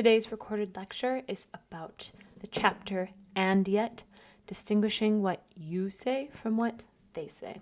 Today's recorded lecture is about the chapter "And Yet," distinguishing what you say from what they say.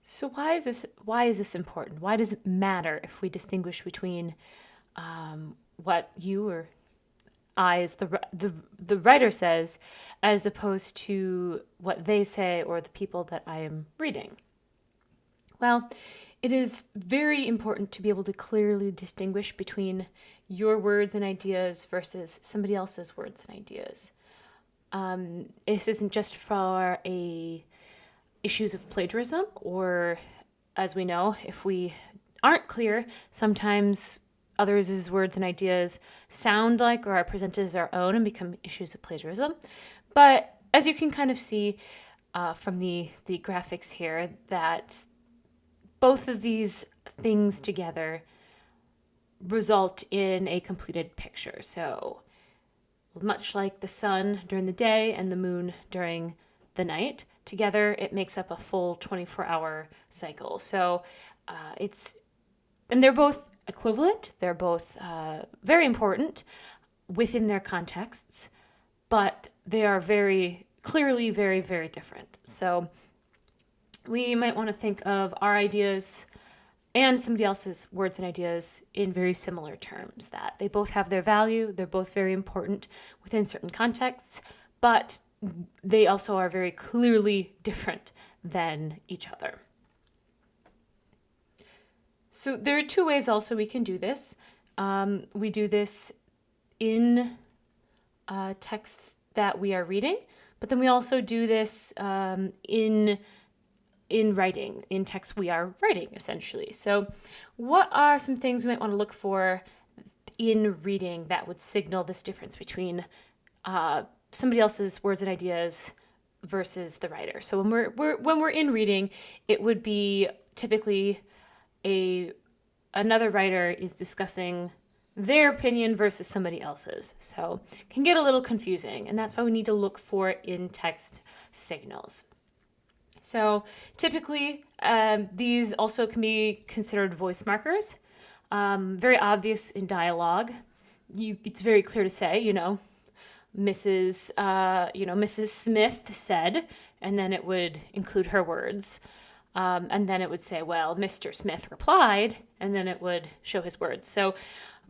So why is this important? Why does it matter if we distinguish between what you or I, as the writer says, as opposed to what they say or the people that I am reading? Well, it is very important to be able to clearly distinguish between your words and ideas versus somebody else's words and ideas. This isn't just for issues of plagiarism, or, as we know, if we aren't clear, sometimes others' words and ideas sound like or are presented as our own and become issues of plagiarism. But as you can kind of see from the graphics here, that both of these things together result in a completed picture. So much like the sun during the day and the moon during the night, together it makes up a full 24-hour cycle. So they're both equivalent. They're both very important within their contexts, but they are very clearly very, very different. So we might want to think of our ideas and somebody else's words and ideas in very similar terms, that they both have their value, they're both very important within certain contexts, but they also are very clearly different than each other. So there are two ways also we can do this. We do this in texts that we are reading, but then we also do this in writing, in text we are writing, essentially. So what are some things we might want to look for in reading that would signal this difference between somebody else's words and ideas versus the writer? So when we're in reading, it would be typically another writer is discussing their opinion versus somebody else's. So it can get a little confusing, and that's why we need to look for in-text signals. So typically, these also can be considered voice markers. Very obvious in dialogue. It's very clear to say, Mrs. Smith said, and then it would include her words. And then it would say, well, Mr. Smith replied, and then it would show his words. So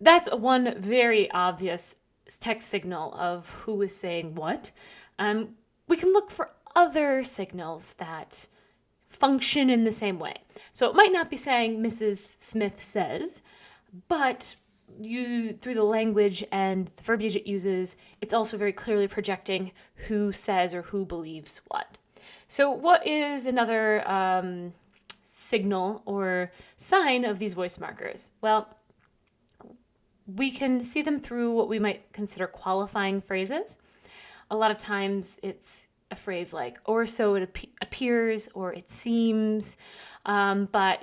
that's one very obvious text signal of who is saying what. We can look for other signals that function in the same way. So it might not be saying Mrs. Smith says, but through the language and the verbiage it uses, it's also very clearly projecting who says or who believes what. So what is another signal or sign of these voice markers? Well, we can see them through what we might consider qualifying phrases. A lot of times it's a phrase like, or so it appears, or it seems, but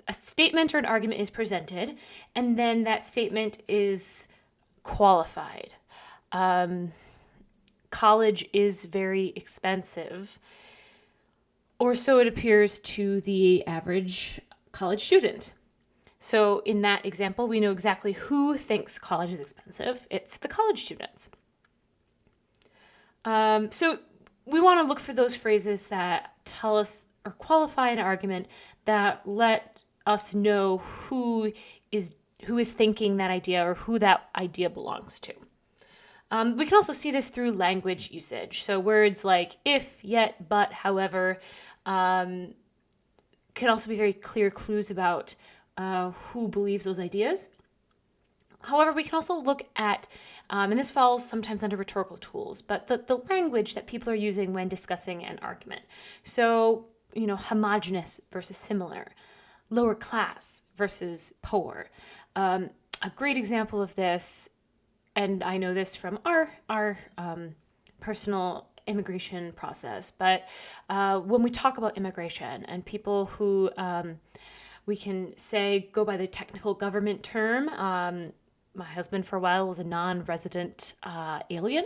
a statement or an argument is presented, and then that statement is qualified. College is very expensive, or so it appears to the average college student. So in that example, we know exactly who thinks college is expensive. It's the college students. So we want to look for those phrases that tell us or qualify an argument, that let us know who is thinking that idea or who that idea belongs to. We can also see this through language usage. So words like if, yet, but, however, can also be very clear clues about who believes those ideas. However, we can also look at, and this falls sometimes under rhetorical tools, but the language that people are using when discussing an argument. So, homogeneous versus similar, lower class versus poor. A great example of this, and I know this from our personal immigration process, but when we talk about immigration and people who we can say go by the technical government term, my husband for a while was a non-resident alien,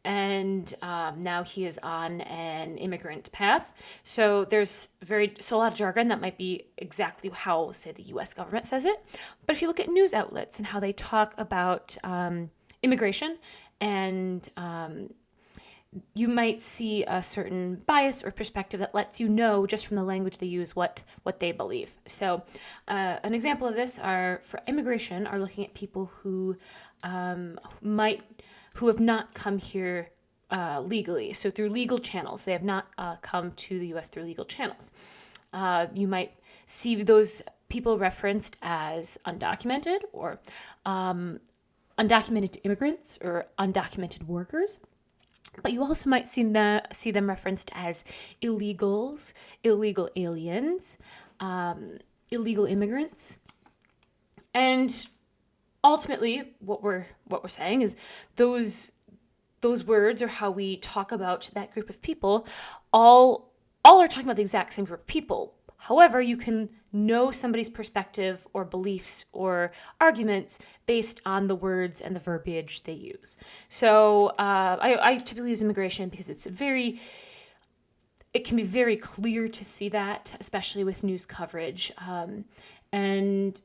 and now he is on an immigrant path. So there's a lot of jargon that might be exactly how, say, the U.S. government says it. But if you look at news outlets and how they talk about immigration, and you might see a certain bias or perspective that lets you know just from the language they use what they believe. So an example of this for immigration are looking at people who have not come here legally. So through legal channels, they have not come to the U.S. through legal channels. You might see those people referenced as undocumented or undocumented immigrants or undocumented workers. But you also might see them referenced as illegals, illegal aliens, illegal immigrants. And ultimately, what we're saying is those words, or how we talk about that group of people, all are talking about the exact same group of people. However, you can know somebody's perspective or beliefs or arguments based on the words and the verbiage they use. So I typically use immigration because it can be very clear to see that, especially with news coverage. And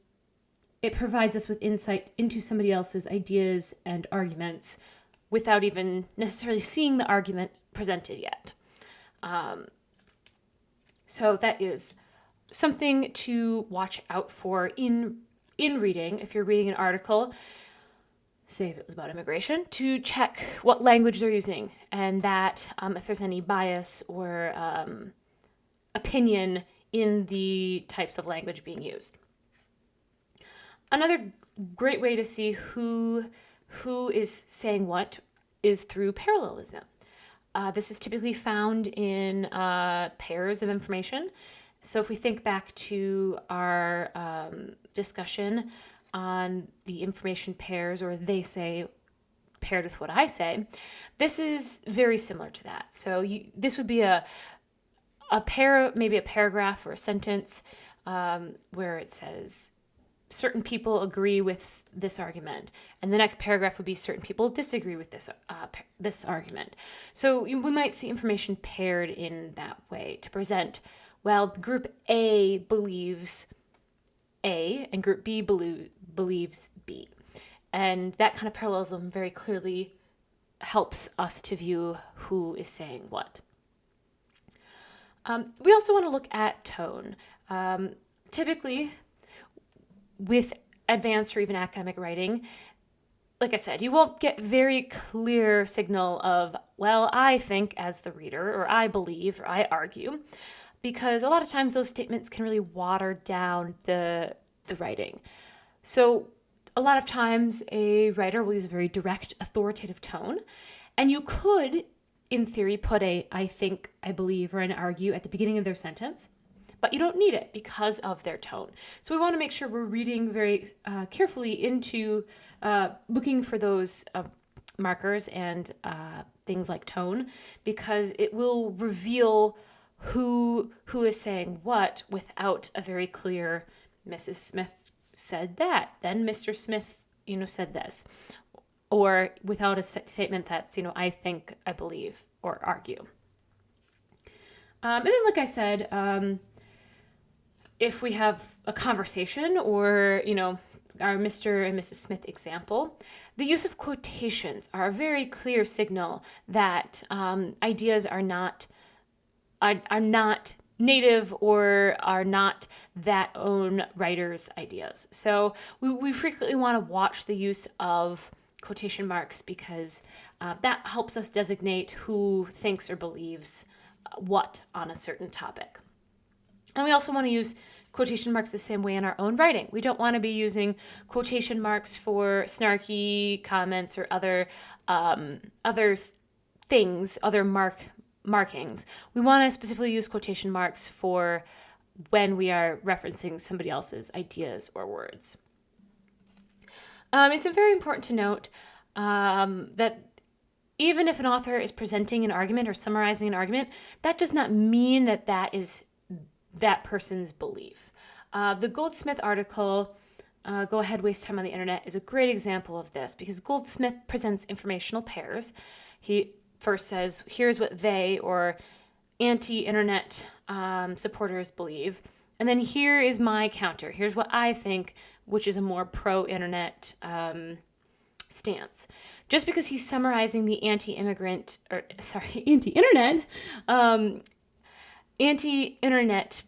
it provides us with insight into somebody else's ideas and arguments without even necessarily seeing the argument presented yet. So that is something to watch out for in reading. If you're reading an article, say if it was about immigration, to check what language they're using, and that if there's any bias or opinion in the types of language being used. Another great way to see who is saying what is through parallelism. This is typically found in pairs of information. So if we think back to our discussion on the information pairs, or they say paired with what I say, this is very similar to that. So this would be a pair, maybe a paragraph or a sentence where it says certain people agree with this argument, and the next paragraph would be certain people disagree with this argument. So we might see information paired in that way to present, well, group A believes A and group B believes B. And that kind of parallelism very clearly helps us to view who is saying what. We also want to look at tone. Typically, with advanced or even academic writing, like I said, you won't get very clear signal of, well, I think as the reader, or I believe, or I argue, because a lot of times those statements can really water down the writing. So a lot of times a writer will use a very direct, authoritative tone, and you could, in theory, put a I think, I believe, or an argue at the beginning of their sentence, but you don't need it because of their tone. So we want to make sure we're reading very carefully into looking for those markers and things like tone, because it will reveal who is saying what without a very clear Mrs. Smith said that, then Mr. Smith, said this, or without a statement that's, I think, I believe, or argue. And then, like I said, if we have a conversation or, our Mr. and Mrs. Smith example, the use of quotations are a very clear signal that ideas are not native or are not that own writer's ideas. So we frequently want to watch the use of quotation marks because that helps us designate who thinks or believes what on a certain topic. And we also want to use quotation marks the same way in our own writing. We don't want to be using quotation marks for snarky comments or other things, other markings. We want to specifically use quotation marks for when we are referencing somebody else's ideas or words. It's very important to note that even if an author is presenting an argument or summarizing an argument, that does not mean that is that person's belief. The Goldsmith article Go Ahead, Waste Time on the Internet is a great example of this because Goldsmith presents informational pairs. He first says, here's what they or anti-internet supporters believe. And then here is my counter. Here's what I think, which is a more pro-internet stance. Just because he's summarizing the anti-internet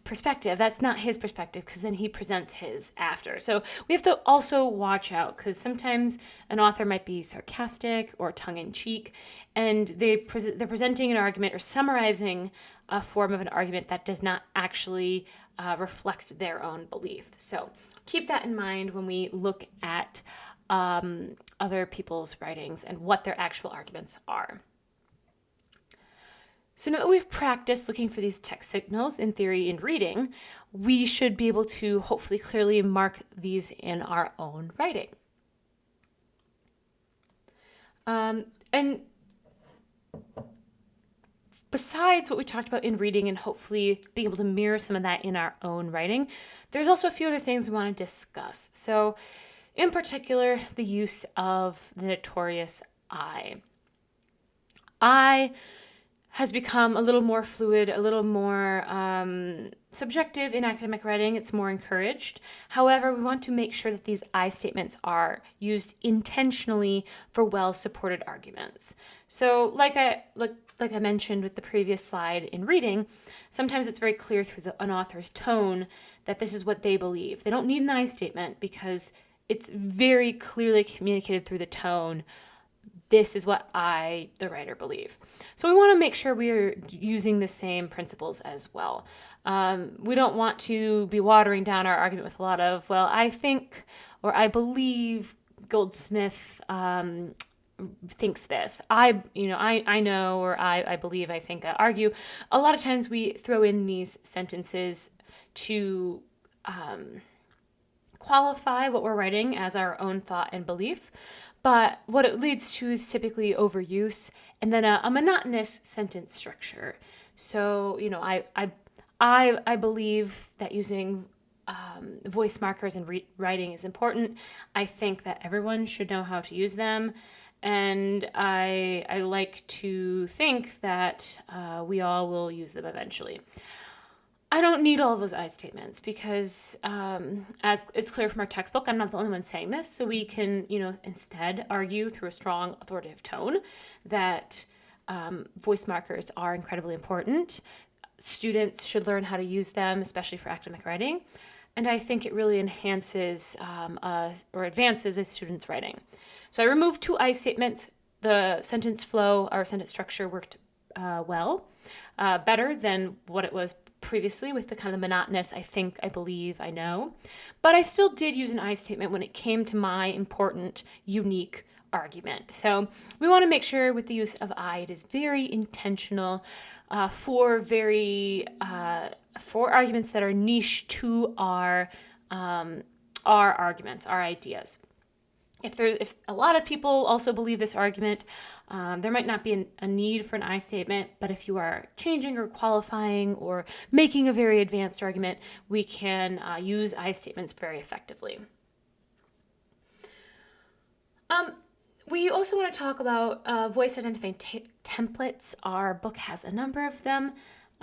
perspective, that's not his perspective, because then he presents his after. So we have to also watch out, because sometimes an author might be sarcastic or tongue-in-cheek, and they're presenting an argument or summarizing a form of an argument that does not actually reflect their own belief. So keep that in mind when we look at other people's writings and what their actual arguments are. So now that we've practiced looking for these text signals in theory and reading, we should be able to hopefully clearly mark these in our own writing. And besides what we talked about in reading and hopefully being able to mirror some of that in our own writing, there's also a few other things we want to discuss. So in particular, the use of the notorious I. I has become a little more fluid, a little more subjective in academic writing. It's more encouraged. However, we want to make sure that these I statements are used intentionally for well-supported arguments. So like I mentioned with the previous slide in reading, sometimes it's very clear through an author's tone that this is what they believe. They don't need an I statement because it's very clearly communicated through the tone. This is what I, the writer, believe. So we want to make sure we are using the same principles as well. We don't want to be watering down our argument with a lot of, well, I think or I believe Goldsmith thinks this. I know, or I believe, I think, I argue. A lot of times we throw in these sentences to qualify what we're writing as our own thought and belief. But what it leads to is typically overuse and then a monotonous sentence structure. So, I believe that using voice markers in writing is important. I think that everyone should know how to use them. And I like to think that we all will use them eventually. I don't need all of those I statements because, as it's clear from our textbook, I'm not the only one saying this. So we can, instead argue through a strong authoritative tone that voice markers are incredibly important. Students should learn how to use them, especially for academic writing. And I think it really enhances or advances a student's writing. So I removed 2 I statements. The sentence flow or sentence structure worked better than what it was previously with the kind of monotonous I think, I believe, I know. But I still did use an I statement when it came to my important, unique argument. So we want to make sure with the use of I, it is very intentional for arguments that are niche to our arguments, our ideas. If a lot of people also believe this argument, there might not be a need for an I statement, but if you are changing or qualifying or making a very advanced argument, we can use I statements very effectively. We also want to talk about voice identifying templates. Our book has a number of them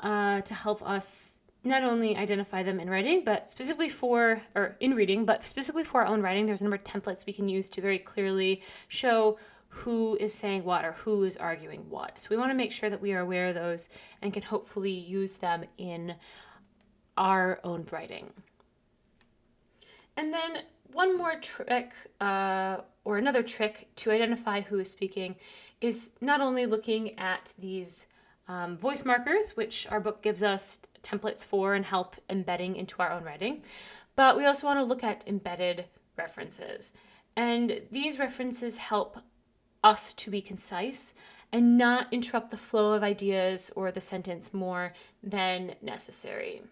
to help us not only identify them in writing, but specifically for our own writing. There's a number of templates we can use to very clearly show who is saying what or who is arguing what. So we want to make sure that we are aware of those and can hopefully use them in our own writing. And then one more trick or another trick to identify who is speaking is not only looking at these voice markers, which our book gives us templates for and help embedding into our own writing, but we also want to look at embedded references. And these references help us to be concise and not interrupt the flow of ideas or the sentence more than necessary.